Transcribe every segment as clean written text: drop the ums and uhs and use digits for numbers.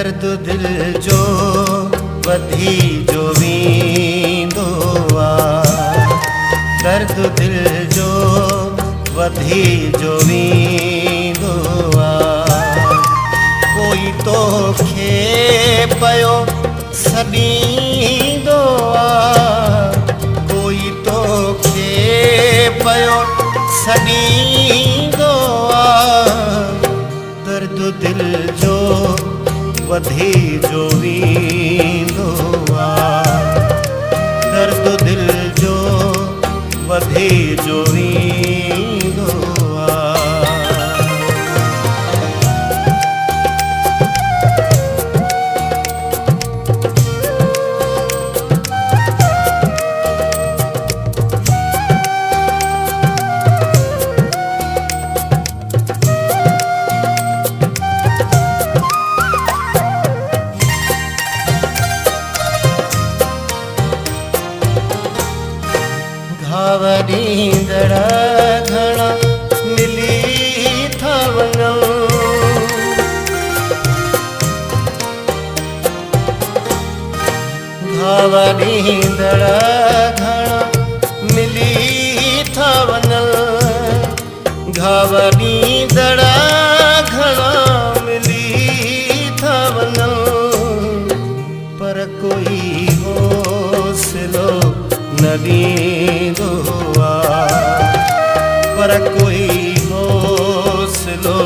दर्द दिल जो वधी जो वींदो आहे, दर्द दिल जो वधी जो वींदो आहे। कोई तोखे पियो सॾींदो आहे, कोई तोखे पियो सॾींदो आहे। दर्द दिल जो वधी जो वींदो आहे, दर्द दिल जो वधी जो वींदो आहे। घाव ॾींदड़ घणा मिली था वञनि, घाव ॾींदड़ घणा मिली था वञनि, घाव ॾींदड़ घणा मिली था वञनि। पर कोई हौसलो न ॾींदो आहे, पर कोई हौसलो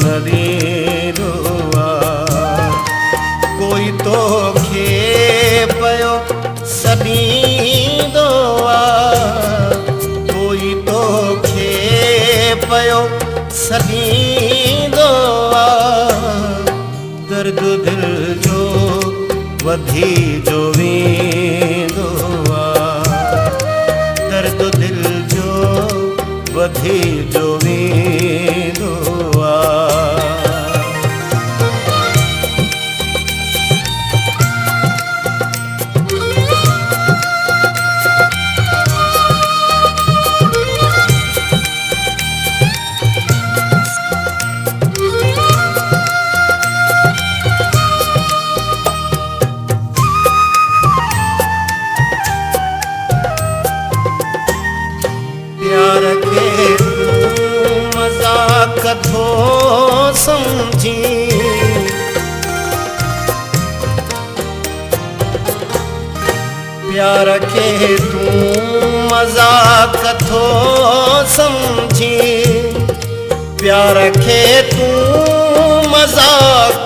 न ॾींदो आहे। कोई तोखे पियो सॾींदो आहे, कोई तोखे पियो सॾींदो आहे। दर्द दिल जो वधी जो वींदो आहे, दर्द दिल जो वधी जो वींदो आहे। प्यार खे तूं मज़ाक थो समझी, प्यार खे तूं मज़ाक थो समझी, प्यार खे तूं मज़ाक